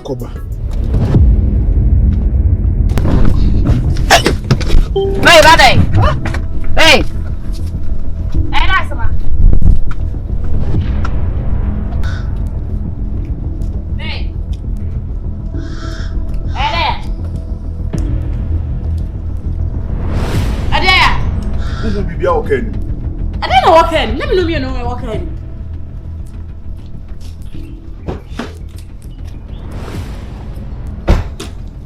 Koba. Hey, buddy. Hey. Hey, that's my. Hey. Hey there. Adea. Who will be okay? I don't know what can. Let me know you know what can.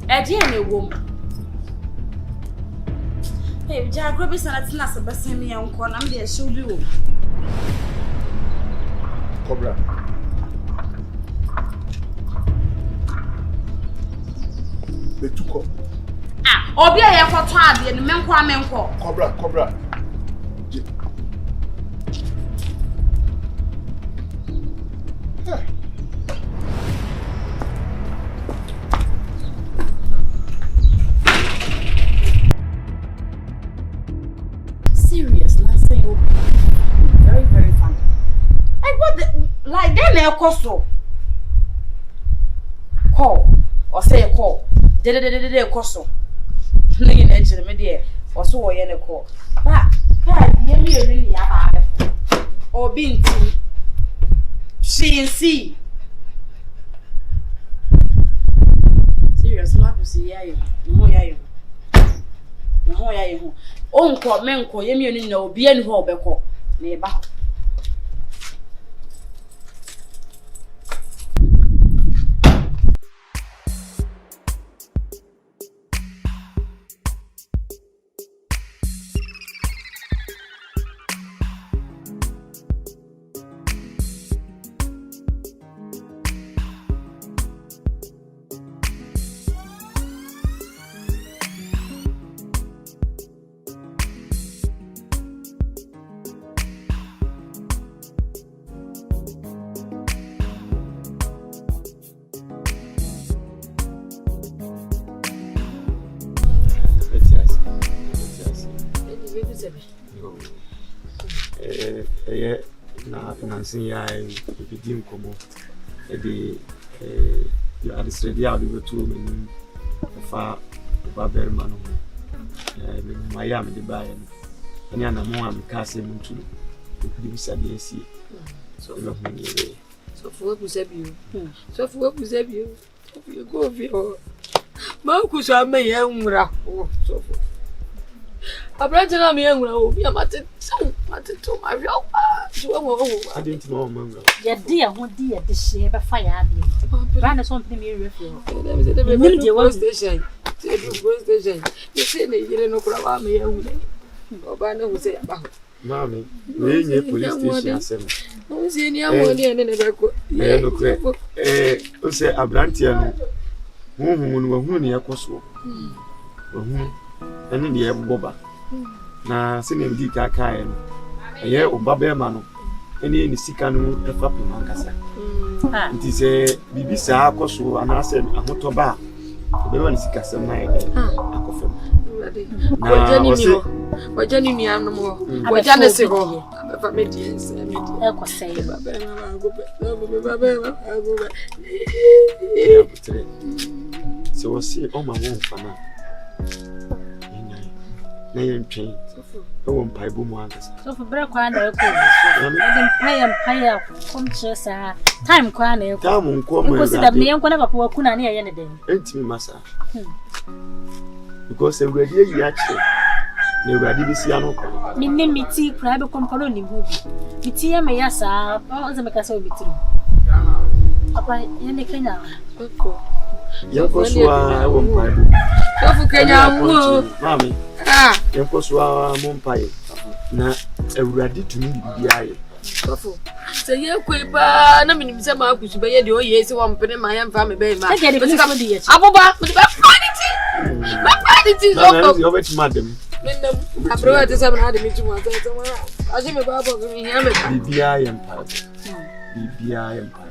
Adea me woman. Hey, Jack, grab us and let's not say me and call. I'm there, show you. Cobra. They took up. Ah, or be a year for 12 and men call. Cobra. Serious, not saying very, very funny. Like what the like then they'll call or say a call. Did costo. Looking edge of the media or so or any call. But can't you really have or being she and see. Serious, like to see ya. No, ya. Uncle, menko, you know, be any hole, Becco, neighbor. Ya bidim komo edi ya adisredi ya do to me fa ba berma no me maya me de bae ni ana mo am ka se mu tulu di bisabi esi so lo me ye so fu busabi you go vio ma ku so am ye nwura so fu abrante na me nwura o bi amate to ma rio I didn't know Manga. Your dear, what dear, the shape of fire. Run something near your field. The station. You say they didn't know about me. Obana will say about Mammy, we in police station. No, see any one and never could. Yeah, look, say Abrantian, whom were near Kosovo. And in the air boba. Now, singing Dika Kayan. Aye obabe ma no ene ni sika no efa pema nkasa nti se bibisa akoso anase ahotoba obewa ni sika sem na akofem wajani ni anu mo wajane se ho abefa mediense media ekosei se wo si o ma won fana na yen twin o mpai bo mu ankasa so for break kwa na ekọ so empire come chesa time kwa na ekọ time nko mo ko si da me enko na papa waku na ye ne den entimi masa because everybody yi ache na everybody bi si anoko minne miti kra be kompolo ni hobi miti ya me ya sa o ze me ka sa obitiri papa ye ne Kenya Yanko swa mpai bo so Kenya wo mami yanko swa mpai na everybody to me biaye Sofu se ye kwepa na minimisa ma akusu be ye de oyesi wo mpene ma ya mfa me be ma abuba me be quality so you bet madam minam abro ate sabna ade mitu ata tama aje me baba go mi ya me biaye mpa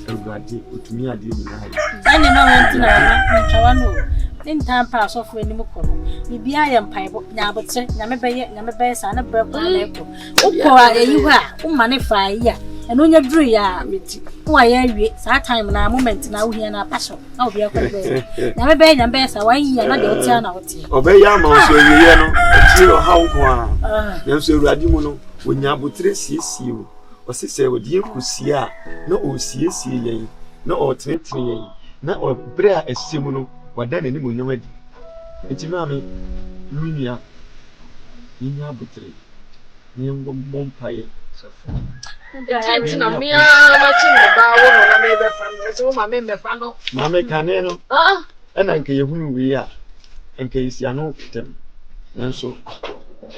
everybody utumi ade ni na hayi ani no wanti na ntawano in time pass off when you come. You be I am pipe, Nabotre, Namabay, Sana Burke, you are, money fire, and when you're dreary, why that time now, moment now here in a passion. I'll be a Namabay and Bess, why you are not your turn out. Obey Yama, so you know how yes, Radimono, when Yabutre sees you, or sister, what you could see, no, oh, see, no, or 20, no, or brea a simono, what then any moon. It's mammy, Minia, Nina Butre, Niam Bompire. Mamma Caneno, and Uncle who we are, in case you know them. And so,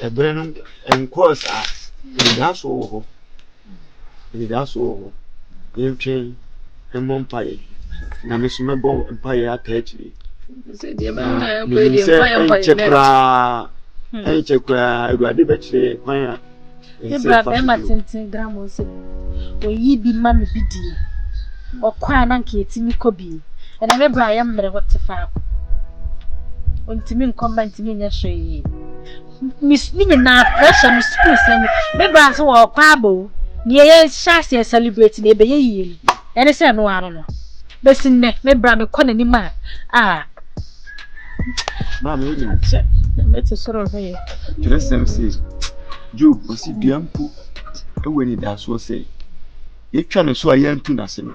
a Brennan and course us, that's all. That's all. You change and Bompire. Now, Miss Mabel and Pire attach me. When ye be mammy biddy, or quine uncle, Timmy Cobby, and I remember I am there what to far. When Timmy comment to me, yes, Miss Nina, pressure, Miss Spruce, maybe I saw a quabble, near Shasty celebrating a bay, and I said, no, I don't know. Bessin, maybe I'm a conny man. Ah, Mammy, that's a sort of way. just say, you will see Gyamfi. When it does so say, you can so I am to nothing.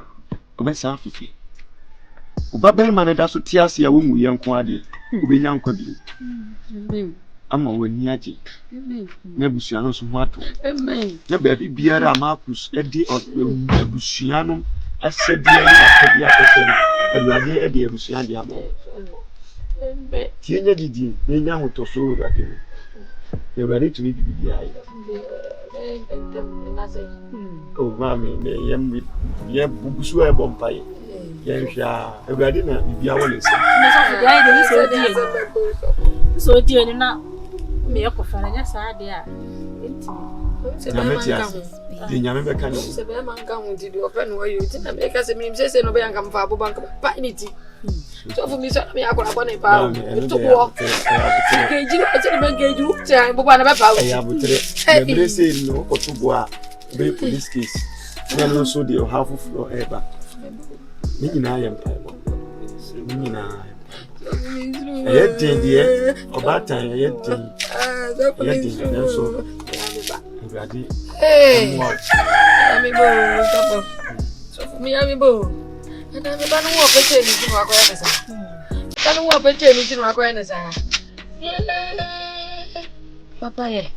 Obesa Fifi. Babelman does what tears your womb, young quadi, who be young quadi. I'm a Wenyaji. Nebusiano, what? Never be beer a Marcus, Eddie or Busiano. I said, and Radia Eddie Busiania. Tia did, they now to so rapid. You're ready to meet the eye. Oh, mammy, yeah, Busua Bompire. Yes, a radina, be our so dear, not me up for an idea. The Yamaka can to do a friend where you didn't make us a meme, says no young come for bank of panity. So for me, certainly I got a pound to walk. I said, you time, but one of I have say no or to bois, be police case. Then also the half of floor ever. Me and I am I had dear, about time I had so ready. Hey, I'm a so for me, I'm a bow. And I'm a man who walk a chain into my grandson. I don't walk a chain into my grandson. Papa,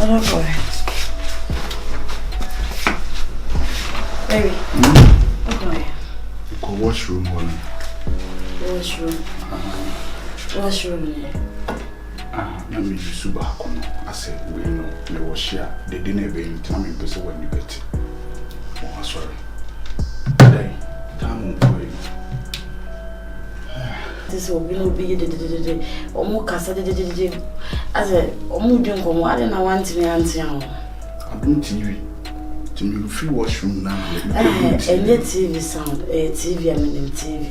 no boy. Baby. Okay. Go washroom, honey. Washroom. Washroom. Let me use Suba. I said, we know, they was share. They didn't even tell me when you get it. Oh, sorry. Today, time won't go. This will be the Omukasa. As a Omudungo, I didn't want to answer. I'm doing TV. To me, free washroom now. And the TV sound, a TV, I mean TV.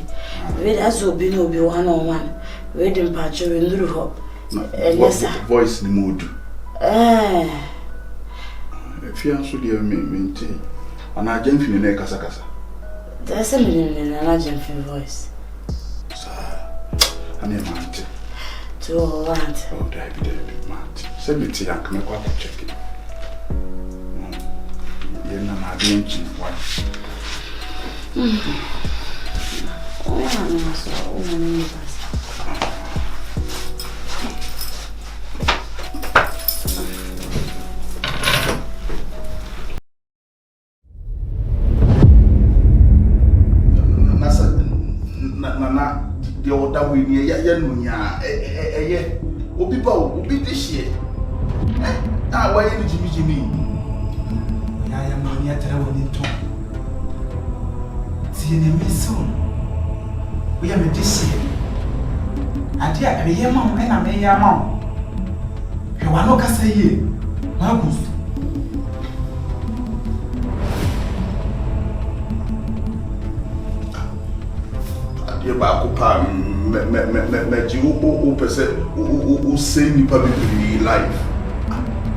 Read as will be no be 1-on-1. Reading patch of a hop. Yes, sir. Voice the mood. If you answer the maintain, and I Gyamfi in the Casacasa. There's a million in an Gyamfi voice. I need my auntie. To all want. Oh, David, Matt. Send me tea and come up and check it. You're not drinking. What? Nana, the other way near Yanunya, Obi this year. Ah, why did Jimmy? I am not yet in talk. See you soon. We have a dish here. And yet, I am mom and I may your mom. You want to say ye, Marcus. Back me who person who say ni publicly life.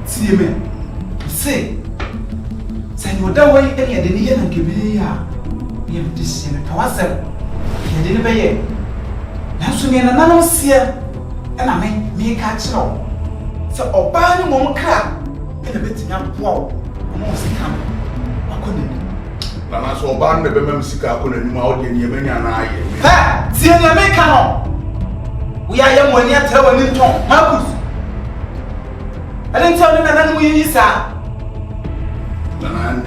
See me. Say you that way any of the near and give me ya. You have this in a power. You didn't pay it. Now, so me and another seer, and I make me catch all. So, or buy no more crap in a bit young wall. Almost come. I couldn't. Nana so ban me be sika ko na nima o de nyemanya na aye. Ha! See you make no. We are young when you tell when you talk. Marcus. I didn't tell you that we is Nana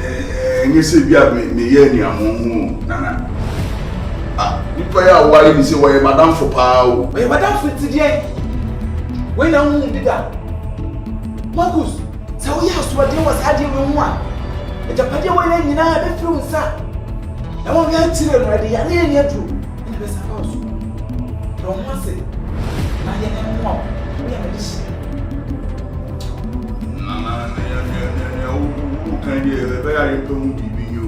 enye se bia me ye ni amohu nana. Ah, nipa ya wari ni se wo madam for pa o. We madam for today. We na hu ndi da. Marcus, so we have to was had you one. The Japan way in a through, sir. I won't get children ready, and near you in the best house. From once, I am more. We have a dish. Nana, who can you very don't be you?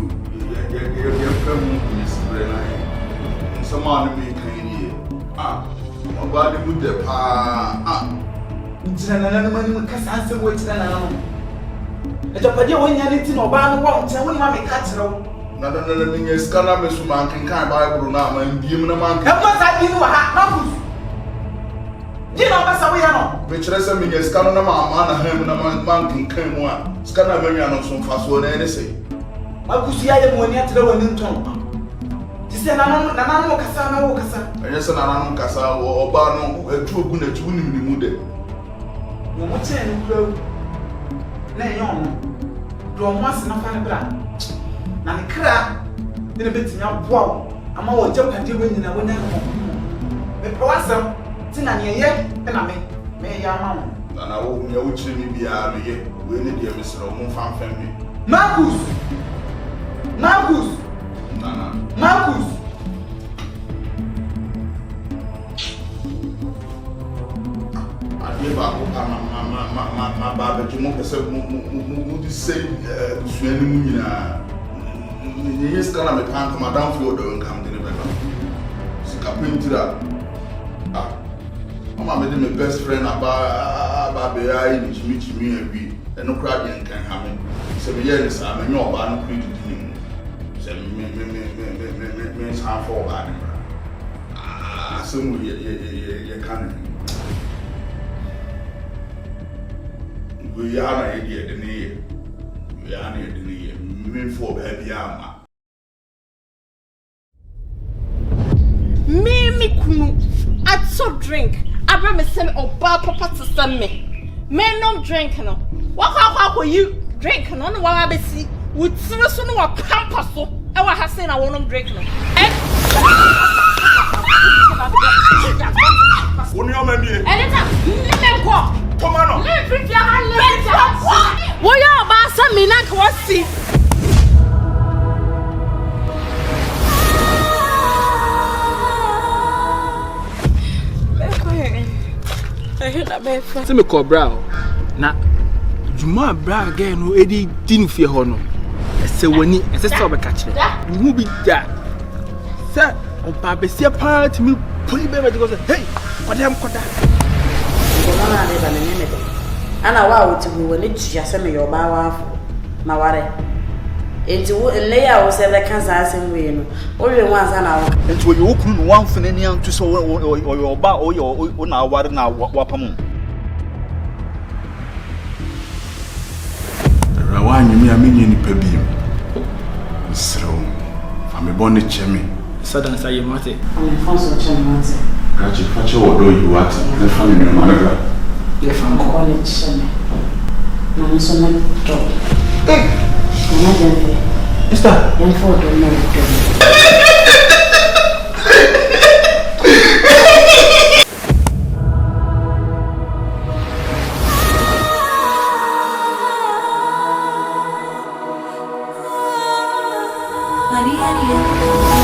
You're coming to this night. Someone may can you. Ah, nobody would the pa. Ah, it's an animal because I said, wait, the Japan when you're eating or ban won't tell when I catch her. No, scanner me suman can Bible now and give me a man. How much I give you a hat? You know, that's how we are. Which reason me scanner na man and man can come one. Scanner me on some fast one and say. I could see I am when you're throwing tongue. This is an animal Cassana or Cassa. And yes, an animal Cassa or Bano, a true good at winning the mood. You want to nay, young. Do once enough and a brand. Na ne kra ne beti nya boa ama wo jam kan de wenyi na wonya no me prawasam ti na ne ye na me ya ma mo na wo me wo chiri mi bia me ye we ne de mesro mo fanfan mi Marcus Marcus ade ba ko ma ba be mo pese mo di say suani mu nyina yes kana me kan madam for do nkam de be ba sika pentira ah mama me de my best friend aba be ai ni chimi abi eno kra de nkan ha me se me ye ni sa me nyo ba no kri di ni se me sa for ba ni ah so mu ye kan we are na ye de ni we are na ye de ni me for baby ama me kunu ato drink abra me send oba papa to send me Men no drink no. What you drink no no wa be see. Would see so no pampa so. I wa ha say na won't drink no. Oni o ma mi. Anytime, me go. Come on. Me fit ya hand me. Wo ya ba sa me na ko see. Se me cobra na juma bra again no edi dinu fie ho no se wani se se obeka kire mu bi da se oba besia part me poli be go say hey kodam koda ngona na le ba me me de ana wa wo ti wo ne tua se me yo ba wa afo ma ware enti wo le ya wo se be kan sa asem we no o we wan sa na wo enti wo yo kunu no wan fene ni antu so o ba o na aware na wapam rawa nyimi amenye ni pabiem sro fa me bone cheme sadan sa yemate am fonso cheme mate kachi wo do you what na fa me no managa ye fa ko le cheme na so na to na Gyamfi Mister unforgettable Honey, honey,